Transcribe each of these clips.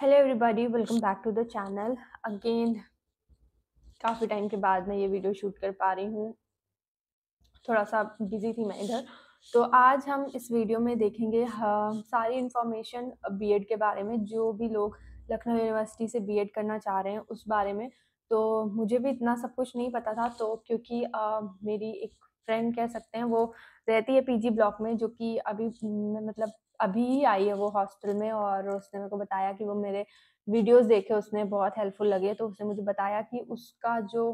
Hello everybody, welcome back to the channel again. काफ़ी time के बाद मैं ये वीडियो शूट कर पा रही हूँ। थोड़ा सा बिजी थी मैं इधर। तो आज हम इस वीडियो में देखेंगे सारी इन्फॉर्मेशन बीएड के बारे में। जो भी लोग लखनऊ यूनिवर्सिटी से बीएड करना चाह रहे हैं उस बारे में। तो मुझे भी इतना सब कुछ नहीं पता था, तो क्योंकि मेरी एक फ्रेंड कह सकते हैं, वो रहती है पीजी ब्लॉक में, जो कि अभी मतलब अभी ही आई है वो हॉस्टल में। और उसने मेरे को बताया कि वो मेरे वीडियोस देखे, उसने बहुत हेल्पफुल लगे। तो उसने मुझे बताया कि उसका जो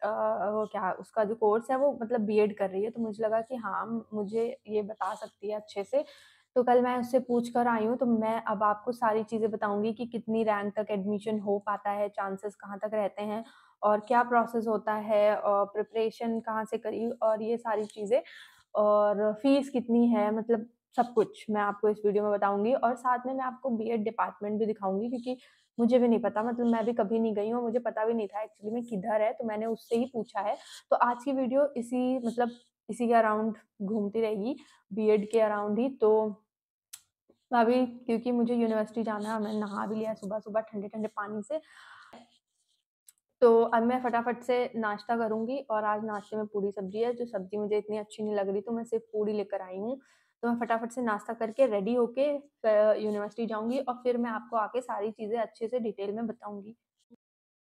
वो क्या उसका जो कोर्स है वो मतलब बीएड कर रही है। तो मुझे लगा कि हाँ, मुझे ये बता सकती है अच्छे से। तो कल मैं उससे पूछ कर आई हूँ। तो मैं अब आपको सारी चीज़ें बताऊंगी कि कितनी रैंक तक एडमिशन हो पाता है, चांसेस कहाँ तक रहते हैं, और क्या प्रोसेस होता है, और प्रिपरेशन कहाँ से करी, और ये सारी चीज़ें, और फीस कितनी है, मतलब सब कुछ मैं आपको इस वीडियो में बताऊंगी। और साथ में मैं आपको बीएड डिपार्टमेंट भी दिखाऊंगी, क्योंकि मुझे भी नहीं पता, मतलब मैं भी कभी नहीं गई हूँ, मुझे पता भी नहीं था एक्चुअली में किधर है। तो मैंने उससे ही पूछा है। तो आज की वीडियो इसी के अराउंड घूमती रहेगी, बीएड के अराउंड ही। तो अभी क्योंकि मुझे यूनिवर्सिटी जाना है, मैं नहा भी लिया सुबह सुबह ठंडे ठंडे पानी से। तो अब मैं फटाफट से नाश्ता करूंगी। और आज नाश्ते में पूरी सब्जी है, जो सब्जी मुझे इतनी अच्छी नहीं लग रही, तो मैं सिर्फ पूरी लेकर आई हूँ। तो मैं फटाफट से नाश्ता करके रेडी होके यूनिवर्सिटी जाऊंगी, और फिर मैं आपको आके सारी चीज़ें अच्छे से डिटेल में बताऊंगी।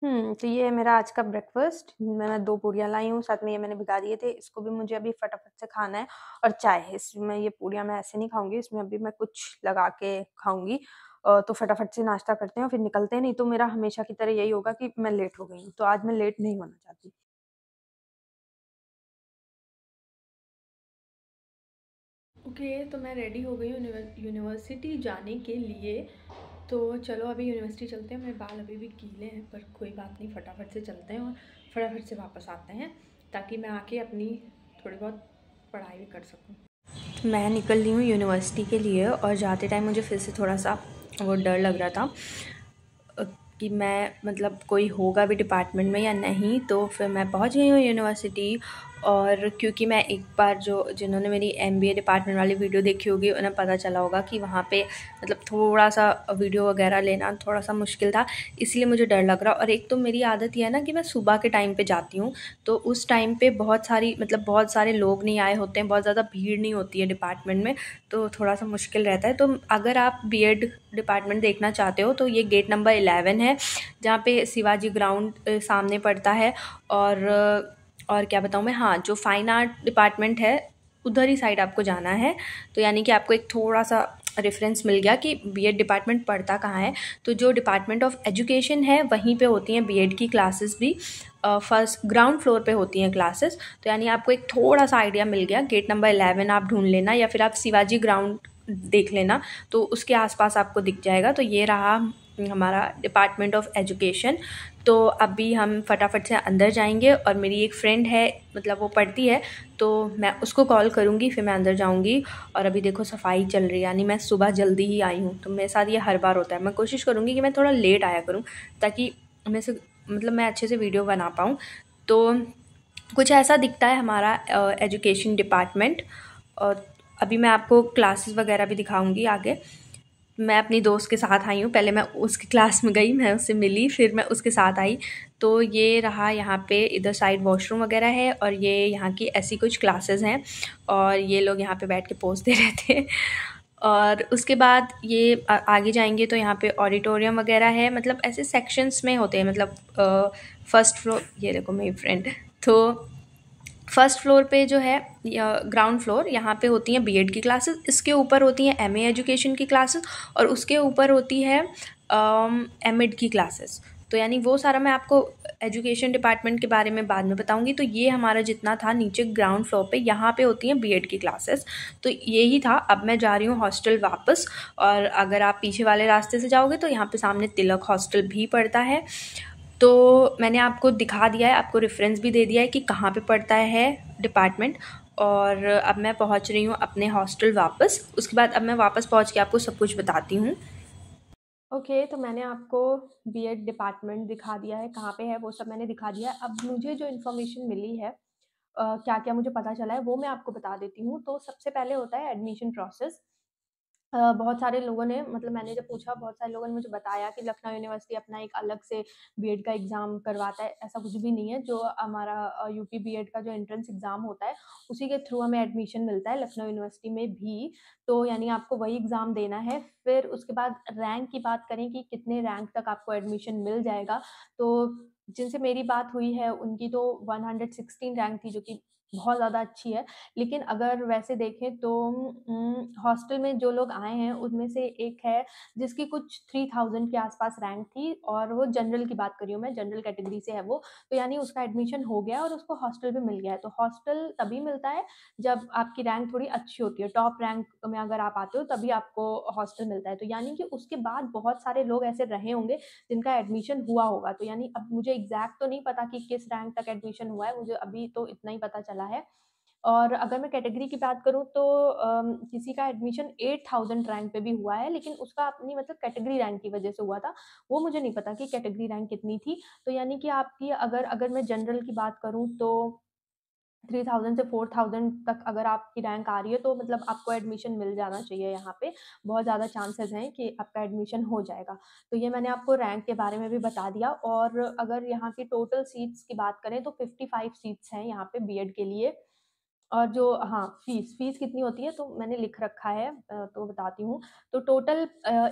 तो ये है मेरा आज का ब्रेकफास्ट। मैं 2 पूड़ियाँ लाई हूँ, साथ में ये मैंने भिगा दिए थे, इसको भी मुझे अभी फटाफट से खाना है। और चाय है इसमें, ये पूड़ियाँ मैं ऐसे नहीं खाऊँगी, इसमें अभी मैं कुछ लगा के खाऊँगी। तो फटाफट से नाश्ता करते हैं और फिर निकलते हैं, नहीं तो मेरा हमेशा की तरह यही होगा कि मैं लेट हो गई हूँ, तो आज मैं लेट नहीं होना चाहती। ओके, तो मैं रेडी हो गई हूँ यूनिवर्सिटी जाने के लिए। तो चलो अभी यूनिवर्सिटी चलते हैं। मेरे बाल अभी भी गीले हैं, पर कोई बात नहीं, फटाफट से चलते हैं और फटाफट से वापस आते हैं, ताकि मैं आके अपनी थोड़ी बहुत पढ़ाई भी कर सकूँ। मैं निकल रही हूँ यूनिवर्सिटी के लिए, और जाते टाइम मुझे फिर से थोड़ा सा वो डर लग रहा था कि मैं मतलब कोई होगा भी डिपार्टमेंट में या नहीं। तो फिर मैं पहुंच गई हूँ यूनिवर्सिटी। और क्योंकि मैं एक बार जिन्होंने मेरी एमबीए डिपार्टमेंट वाली वीडियो देखी होगी, उन्हें पता चला होगा कि वहाँ पे मतलब थोड़ा सा वीडियो वगैरह लेना थोड़ा सा मुश्किल था, इसलिए मुझे डर लग रहा। और एक तो मेरी आदत ये है ना कि मैं सुबह के टाइम पे जाती हूँ, तो उस टाइम पे बहुत सारे लोग नहीं आए होते हैं, बहुत ज़्यादा भीड़ नहीं होती है डिपार्टमेंट में, तो थोड़ा सा मुश्किल रहता है। तो अगर आप बीएड डिपार्टमेंट देखना चाहते हो तो ये गेट नंबर 11 है, जहाँ पे शिवाजी ग्राउंड सामने पड़ता है। और क्या बताऊँ मैं, हाँ, जो फाइन आर्ट डिपार्टमेंट है उधर ही साइड आपको जाना है। तो यानी कि आपको एक थोड़ा सा रेफरेंस मिल गया कि बीएड डिपार्टमेंट पढ़ता कहाँ है। तो जो डिपार्टमेंट ऑफ एजुकेशन है वहीं पे होती हैं बीएड की क्लासेस भी। फर्स्ट ग्राउंड फ्लोर पे होती हैं क्लासेस। तो यानी आपको एक थोड़ा सा आइडिया मिल गया। गेट नंबर 11 आप ढूंढ लेना, या फिर आप शिवाजी ग्राउंड देख लेना, तो उसके आसपास आपको दिख जाएगा। तो ये रहा हमारा डिपार्टमेंट ऑफ एजुकेशन। तो अभी हम फटाफट से अंदर जाएंगे, और मेरी एक फ्रेंड है, मतलब वो पढ़ती है, तो मैं उसको कॉल करूँगी, फिर मैं अंदर जाऊँगी। और अभी देखो सफाई चल रही है, यानी मैं सुबह जल्दी ही आई हूँ, तो मेरे साथ ये हर बार होता है। मैं कोशिश करूँगी कि मैं थोड़ा लेट आया करूँ, ताकि मैं अच्छे से वीडियो बना पाऊँ। तो कुछ ऐसा दिखता है हमारा एजुकेशन डिपार्टमेंट। और अभी मैं आपको क्लासेस वगैरह भी दिखाऊंगी आगे। मैं अपनी दोस्त के साथ आई हूँ, पहले मैं उसकी क्लास में गई, मैं उससे मिली, फिर मैं उसके साथ आई। तो ये रहा, यहाँ पे इधर साइड वॉशरूम वगैरह है, और ये यहाँ की ऐसी कुछ क्लासेस हैं, और ये लोग यहाँ पे बैठ के पोज दे रहे थे। और उसके बाद ये आगे जाएंगे तो यहाँ पे ऑडिटोरियम वगैरह है, मतलब ऐसे सेक्शंस में होते हैं, मतलब फर्स्ट फ्लोर, ये देखो मेरी फ्रेंड। तो फर्स्ट फ्लोर पे जो है, ग्राउंड फ्लोर, यहाँ पे होती हैं बीएड की क्लासेस, इसके ऊपर होती हैं एमए एजुकेशन की क्लासेस, और उसके ऊपर होती है एमएड की क्लासेस। तो यानी वो सारा मैं आपको एजुकेशन डिपार्टमेंट के बारे में बाद में बताऊंगी। तो ये हमारा जितना था नीचे ग्राउंड फ्लोर पे, यहाँ पे होती हैं बीएड की क्लासेस। तो यही था। अब मैं जा रही हूँ हॉस्टल वापस, और अगर आप पीछे वाले रास्ते से जाओगे तो यहाँ पे सामने तिलक हॉस्टल भी पड़ता है। तो मैंने आपको दिखा दिया है, आपको रेफरेंस भी दे दिया है कि कहाँ पे पड़ता है डिपार्टमेंट। और अब मैं पहुँच रही हूँ अपने हॉस्टल वापस। उसके बाद अब मैं वापस पहुँच के आपको सब कुछ बताती हूँ। ओके, तो मैंने आपको बीएड डिपार्टमेंट दिखा दिया है, कहाँ पे है वो सब मैंने दिखा दिया है। अब मुझे जो इन्फॉर्मेशन मिली है, क्या क्या मुझे पता चला है, वो मैं आपको बता देती हूँ। तो सबसे पहले होता है एडमिशन प्रोसेस। बहुत सारे लोगों ने, मतलब मैंने जब पूछा, बहुत सारे लोगों ने मुझे बताया कि लखनऊ यूनिवर्सिटी अपना एक अलग से बीएड का एग्ज़ाम करवाता है। ऐसा कुछ भी नहीं है, जो हमारा यूपी बीएड का जो एंट्रेंस एग्ज़ाम होता है, उसी के थ्रू हमें एडमिशन मिलता है लखनऊ यूनिवर्सिटी में भी। तो यानी आपको वही एग्ज़ाम देना है। फिर उसके बाद रैंक की बात करें कि कितने रैंक तक आपको एडमिशन मिल जाएगा, तो जिनसे मेरी बात हुई है उनकी तो 116 रैंक थी, जो कि बहुत ज़्यादा अच्छी है। लेकिन अगर वैसे देखें तो हॉस्टल में जो लोग आए हैं उनमें से एक है जिसकी कुछ 3000 के आसपास रैंक थी, और वो जनरल की बात कर रही हूँ मैं, जनरल कैटेगरी से है वो। तो यानी उसका एडमिशन हो गया और उसको हॉस्टल भी मिल गया है। तो हॉस्टल तभी मिलता है जब आपकी रैंक थोड़ी अच्छी होती है, टॉप रैंक में अगर आप आते हो तभी आपको हॉस्टल मिलता है। तो यानी कि उसके बाद बहुत सारे लोग ऐसे रहे होंगे जिनका एडमिशन हुआ होगा। तो यानी अब मुझे एग्जैक्ट तो नहीं पता कि किस रैंक तक एडमिशन हुआ है, मुझे अभी तो इतना ही पता चला है। और अगर मैं कैटेगरी की बात करूँ तो किसी का एडमिशन 8000 रैंक पे भी हुआ है, लेकिन उसका अपनी मतलब कैटेगरी रैंक की वजह से हुआ था। वो मुझे नहीं पता कि कैटेगरी रैंक कितनी थी। तो यानी कि आपकी अगर अगर मैं जनरल की बात करूँ तो 3000 से 4000 तक अगर आपकी रैंक आ रही है, तो मतलब आपको एडमिशन मिल जाना चाहिए यहाँ पे। बहुत ज़्यादा चांसेस हैं कि आपका एडमिशन हो जाएगा। तो ये मैंने आपको रैंक के बारे में भी बता दिया। और अगर यहाँ की टोटल सीट्स की बात करें तो 55 सीट्स हैं यहाँ पे बीएड के लिए। और जो, हाँ, फ़ीस कितनी होती है तो मैंने लिख रखा है, तो बताती हूँ। तो टोटल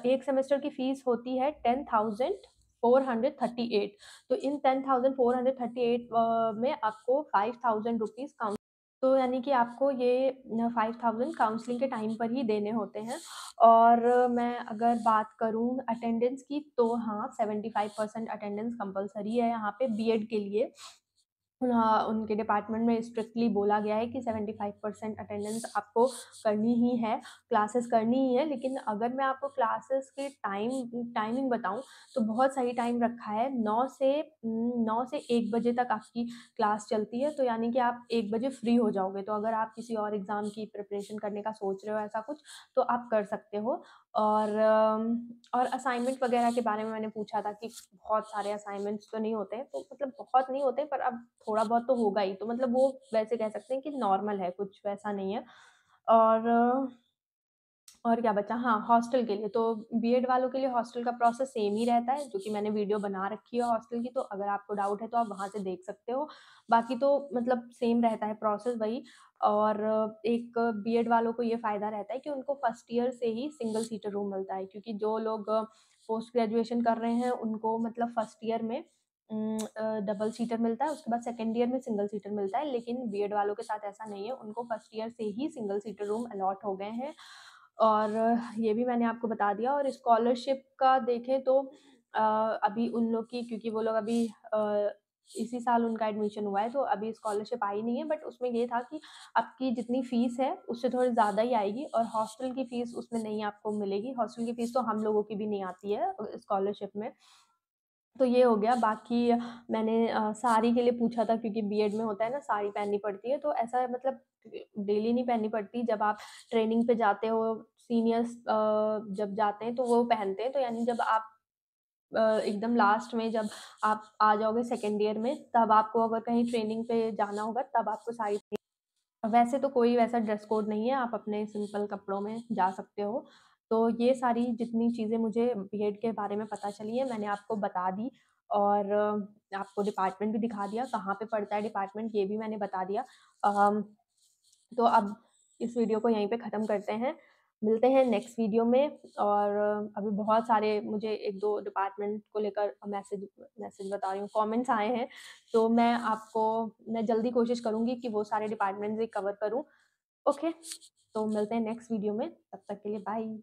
एक सेमेस्टर की फ़ीस होती है 10,438। तो इन 10,438 में आपको 5000 रुपीज़ काउंस तो यानी कि आपको ये 5000 काउंसलिंग के टाइम पर ही देने होते हैं। और मैं अगर बात करूँ अटेंडेंस की, तो हाँ, 75% अटेंडेंस कंपल्सरी है यहाँ पे बीएड के लिए। हाँ, उनके डिपार्टमेंट में स्ट्रिक्टली बोला गया है कि 75% अटेंडेंस आपको करनी ही है, क्लासेस करनी ही है। लेकिन अगर मैं आपको क्लासेस के टाइमिंग बताऊँ, तो बहुत सही टाइम रखा है। 9 से 1 बजे तक आपकी क्लास चलती है, तो यानी कि आप 1 बजे फ्री हो जाओगे। तो अगर आप किसी और एग्ज़ाम की प्रिपरेशन करने का सोच रहे हो ऐसा कुछ, तो आप कर सकते हो। और असाइनमेंट वगैरह के बारे में मैंने पूछा था कि बहुत सारे असाइनमेंट्स तो नहीं होते हैं, तो मतलब बहुत नहीं होते, पर अब थोड़ा बहुत तो होगा ही। तो मतलब वो वैसे कह सकते हैं कि नॉर्मल है, कुछ वैसा नहीं है। और और क्या बचा? हाँ, हॉस्टल के लिए, तो बीएड वालों के लिए हॉस्टल का प्रोसेस सेम ही रहता है, जो कि मैंने वीडियो बना रखी है हॉस्टल की, तो अगर आपको डाउट है तो आप वहाँ से देख सकते हो। बाकी तो मतलब सेम रहता है प्रोसेस वही। और एक बीएड वालों को ये फ़ायदा रहता है कि उनको फर्स्ट ईयर से ही सिंगल सीटर रूम मिलता है, क्योंकि जो लोग पोस्ट ग्रेजुएशन कर रहे हैं उनको मतलब फर्स्ट ईयर में डबल सीटर मिलता है, उसके बाद सेकंड ईयर में सिंगल सीटर मिलता है। लेकिन बीएड वालों के साथ ऐसा नहीं है, उनको फर्स्ट ईयर से ही सिंगल सीटर रूम अलॉट हो गए हैं। और ये भी मैंने आपको बता दिया। और स्कॉलरशिप का देखें तो अभी उन लोग की, क्योंकि वो लोग अभी इसी साल उनका एडमिशन हुआ है, तो अभी स्कॉलरशिप आई नहीं है। बट उसमें ये था कि आपकी जितनी फ़ीस है उससे थोड़ी ज़्यादा ही आएगी, और हॉस्टल की फ़ीस उसमें नहीं आपको मिलेगी। हॉस्टल की फ़ीस तो हम लोगों की भी नहीं आती है स्कॉलरशिप में। तो ये हो गया। बाकी मैंने साड़ी के लिए पूछा था, क्योंकि बीएड में होता है ना, साड़ी पहननी पड़ती है। तो ऐसा मतलब डेली नहीं पहननी पड़ती, जब आप ट्रेनिंग पे जाते हो, सीनियर्स जब जाते हैं तो वो पहनते हैं। तो यानी जब आप एकदम लास्ट में जब आप आ जाओगे सेकंड ईयर में, तब आपको अगर कहीं ट्रेनिंग पे जाना होगा, तब आपको साड़ी, वैसे तो कोई वैसा ड्रेस कोड नहीं है, आप अपने सिंपल कपड़ों में जा सकते हो। तो ये सारी जितनी चीज़ें मुझे बीएड के बारे में पता चली हैं, मैंने आपको बता दी। और आपको डिपार्टमेंट भी दिखा दिया, कहाँ पे पड़ता है डिपार्टमेंट, ये भी मैंने बता दिया। अम, तो अब इस वीडियो को यहीं पे ख़त्म करते हैं। मिलते हैं नेक्स्ट वीडियो में। और अभी बहुत सारे मुझे 1-2 डिपार्टमेंट को लेकर मैसेज मैसेज बता रही हूँ, कमेंट्स आए हैं। तो मैं जल्दी कोशिश करूँगी कि वो सारे डिपार्टमेंट्स भी कवर करूँ। ओके, तो मिलते हैं नेक्स्ट वीडियो में। तब तक के लिए बाय।